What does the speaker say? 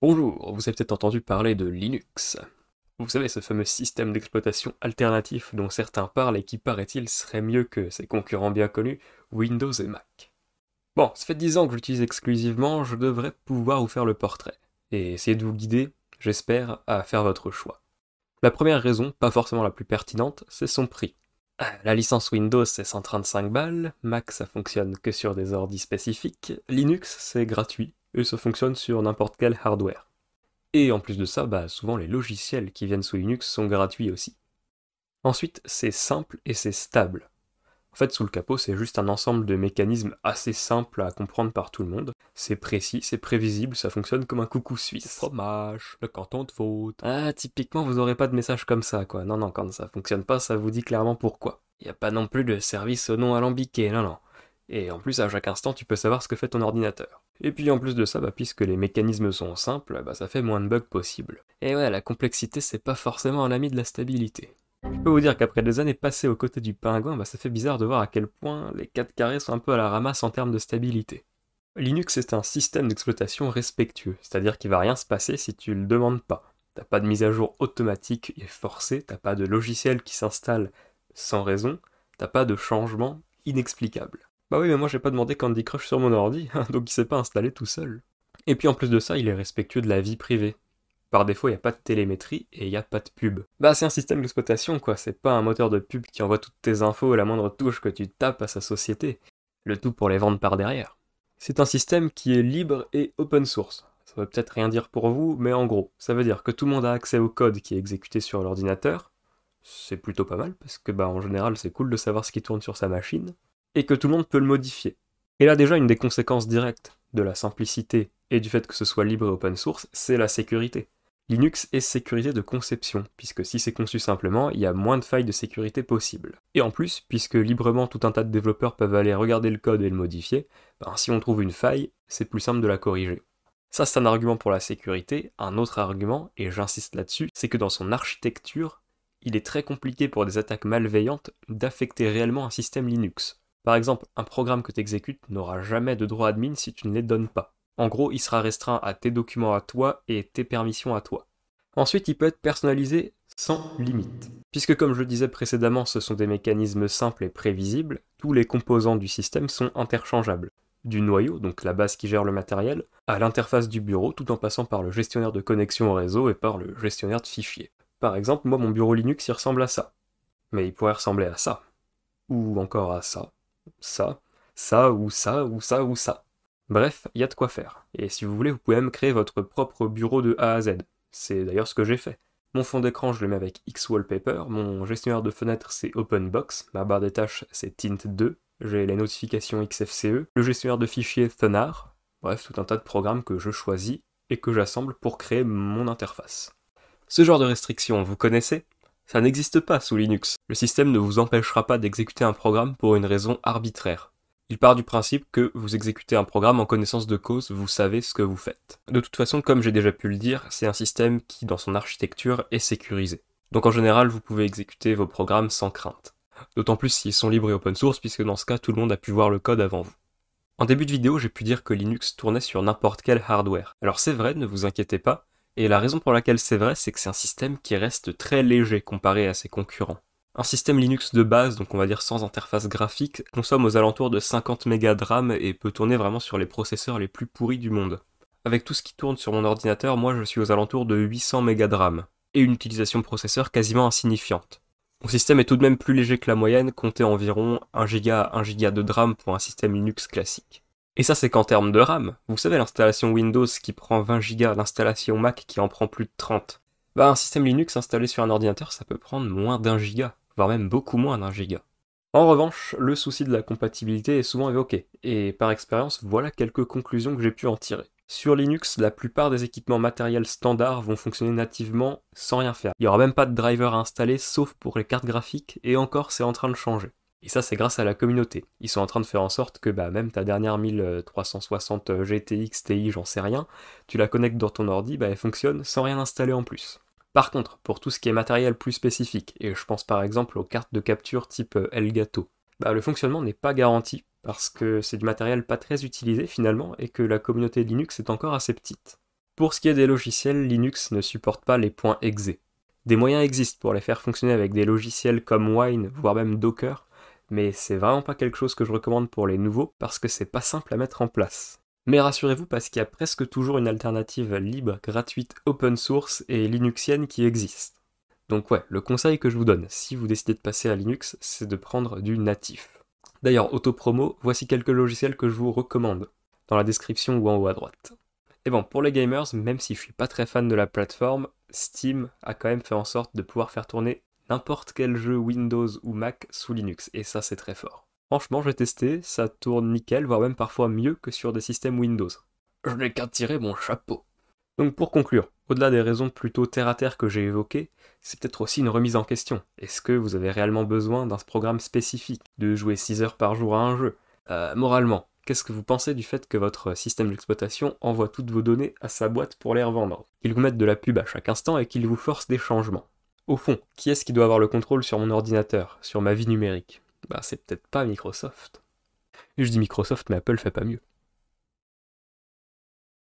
Bonjour, vous avez peut-être entendu parler de Linux. Vous savez, ce fameux système d'exploitation alternatif dont certains parlent et qui, paraît-il, serait mieux que ses concurrents bien connus, Windows et Mac. Bon, ça fait 10 ans que j'utilise exclusivement, je devrais pouvoir vous faire le portrait, et essayer de vous guider, j'espère, à faire votre choix. La première raison, pas forcément la plus pertinente, c'est son prix. La licence Windows c'est 135 balles, Mac ça fonctionne que sur des ordis spécifiques, Linux c'est gratuit, et ça fonctionne sur n'importe quel hardware. Et en plus de ça, bah, souvent les logiciels qui viennent sous Linux sont gratuits aussi. Ensuite, c'est simple et c'est stable. En fait, sous le capot, c'est juste un ensemble de mécanismes assez simples à comprendre par tout le monde. C'est précis, c'est prévisible, ça fonctionne comme un coucou suisse. Le fromage, le canton de faute. Ah, typiquement, vous aurez pas de message comme ça, quoi. Non, non, quand ça fonctionne pas, ça vous dit clairement pourquoi. Y a pas non plus de service non alambiqué, non, non. Et en plus, à chaque instant, tu peux savoir ce que fait ton ordinateur. Et puis en plus de ça, bah, puisque les mécanismes sont simples, bah, ça fait moins de bugs possibles. Et ouais, la complexité, c'est pas forcément un ami de la stabilité. Je peux vous dire qu'après des années passées aux côtés du pingouin, bah, ça fait bizarre de voir à quel point les 4 carrés sont un peu à la ramasse en termes de stabilité. Linux est un système d'exploitation respectueux, c'est-à-dire qu'il va rien se passer si tu le demandes pas. T'as pas de mise à jour automatique et forcée, t'as pas de logiciel qui s'installe sans raison, t'as pas de changement inexplicable. Bah oui, mais moi j'ai pas demandé Candy Crush sur mon ordi, donc il s'est pas installé tout seul. Et puis en plus de ça, il est respectueux de la vie privée. Par défaut, il n'y a pas de télémétrie et il n'y a pas de pub. Bah c'est un système d'exploitation quoi, c'est pas un moteur de pub qui envoie toutes tes infos à la moindre touche que tu tapes à sa société. Le tout pour les vendre par derrière. C'est un système qui est libre et open source. Ça veut peut-être rien dire pour vous, mais en gros, ça veut dire que tout le monde a accès au code qui est exécuté sur l'ordinateur. C'est plutôt pas mal, parce que bah en général c'est cool de savoir ce qui tourne sur sa machine. Et que tout le monde peut le modifier. Et là déjà une des conséquences directes de la simplicité et du fait que ce soit libre et open source, c'est la sécurité. Linux est sécurité de conception, puisque si c'est conçu simplement, il y a moins de failles de sécurité possibles. Et en plus, puisque librement tout un tas de développeurs peuvent aller regarder le code et le modifier, ben, si on trouve une faille, c'est plus simple de la corriger. Ça c'est un argument pour la sécurité, un autre argument, et j'insiste là-dessus, c'est que dans son architecture, il est très compliqué pour des attaques malveillantes d'affecter réellement un système Linux. Par exemple, un programme que tu exécutes n'aura jamais de droit admin si tu ne les donnes pas. En gros, il sera restreint à tes documents à toi et tes permissions à toi. Ensuite, il peut être personnalisé sans limite. Puisque comme je le disais précédemment, ce sont des mécanismes simples et prévisibles, tous les composants du système sont interchangeables. Du noyau, donc la base qui gère le matériel, à l'interface du bureau, tout en passant par le gestionnaire de connexion au réseau et par le gestionnaire de fichiers. Par exemple, moi mon bureau Linux il ressemble à ça. Mais il pourrait ressembler à ça. Ou encore à ça. Ça. Ça ou ça ou ça ou ça. Bref, il y a de quoi faire. Et si vous voulez, vous pouvez même créer votre propre bureau de A à Z. C'est d'ailleurs ce que j'ai fait. Mon fond d'écran, je le mets avec X-Wallpaper, mon gestionnaire de fenêtres, c'est OpenBox, ma barre des tâches, c'est Tint2, j'ai les notifications XFCE, le gestionnaire de fichiers Thunar, bref, tout un tas de programmes que je choisis et que j'assemble pour créer mon interface. Ce genre de restrictions, vous connaissez? Ça n'existe pas sous Linux. Le système ne vous empêchera pas d'exécuter un programme pour une raison arbitraire. Il part du principe que vous exécutez un programme en connaissance de cause, vous savez ce que vous faites. De toute façon, comme j'ai déjà pu le dire, c'est un système qui, dans son architecture, est sécurisé. Donc en général, vous pouvez exécuter vos programmes sans crainte. D'autant plus s'ils sont libres et open source, puisque dans ce cas, tout le monde a pu voir le code avant vous. En début de vidéo, j'ai pu dire que Linux tournait sur n'importe quel hardware. Alors c'est vrai, ne vous inquiétez pas, et la raison pour laquelle c'est vrai, c'est que c'est un système qui reste très léger comparé à ses concurrents. Un système Linux de base, donc on va dire sans interface graphique, consomme aux alentours de 50 mégas de RAM et peut tourner vraiment sur les processeurs les plus pourris du monde. Avec tout ce qui tourne sur mon ordinateur, moi je suis aux alentours de 800 mégas de RAM, et une utilisation processeur quasiment insignifiante. Mon système est tout de même plus léger que la moyenne, comptez environ 1 giga à 1 giga de RAM pour un système Linux classique. Et ça c'est qu'en termes de RAM, vous savez l'installation Windows qui prend 20 gigas, l'installation Mac qui en prend plus de 30. Bah un système Linux installé sur un ordinateur ça peut prendre moins d'1 giga, voire même beaucoup moins d'1 giga. En revanche, le souci de la compatibilité est souvent évoqué, et par expérience, voilà quelques conclusions que j'ai pu en tirer. Sur Linux, la plupart des équipements matériels standards vont fonctionner nativement sans rien faire. Il n'y aura même pas de driver à installer sauf pour les cartes graphiques, et encore c'est en train de changer. Et ça c'est grâce à la communauté. Ils sont en train de faire en sorte que même ta dernière 1360 GTX Ti, j'en sais rien, tu la connectes dans ton ordi, elle fonctionne sans rien installer en plus. Par contre, pour tout ce qui est matériel plus spécifique, et je pense par exemple aux cartes de capture type Elgato, le fonctionnement n'est pas garanti parce que c'est du matériel pas très utilisé finalement et que la communauté Linux est encore assez petite. Pour ce qui est des logiciels, Linux ne supporte pas les points .exe. Des moyens existent pour les faire fonctionner avec des logiciels comme Wine, voire même Docker, mais c'est vraiment pas quelque chose que je recommande pour les nouveaux parce que c'est pas simple à mettre en place. Mais rassurez-vous parce qu'il y a presque toujours une alternative libre, gratuite, open source et linuxienne qui existe. Donc ouais, le conseil que je vous donne, si vous décidez de passer à Linux, c'est de prendre du natif. D'ailleurs, autopromo, voici quelques logiciels que je vous recommande, dans la description ou en haut à droite. Et bon, pour les gamers, même si je suis pas très fan de la plateforme, Steam a quand même fait en sorte de pouvoir faire tourner n'importe quel jeu Windows ou Mac sous Linux, et ça c'est très fort. Franchement, j'ai testé, ça tourne nickel, voire même parfois mieux que sur des systèmes Windows. Je n'ai qu'à tirer mon chapeau. Donc pour conclure, au-delà des raisons plutôt terre-à-terre que j'ai évoquées, c'est peut-être aussi une remise en question. Est-ce que vous avez réellement besoin d'un programme spécifique, de jouer 6 heures par jour à un jeu moralement, qu'est-ce que vous pensez du fait que votre système d'exploitation envoie toutes vos données à sa boîte pour les revendre, qu'il vous mette de la pub à chaque instant et qu'il vous force des changements? Au fond, qui est-ce qui doit avoir le contrôle sur mon ordinateur, sur ma vie numérique? Bah c'est peut-être pas Microsoft. Je dis Microsoft, mais Apple fait pas mieux.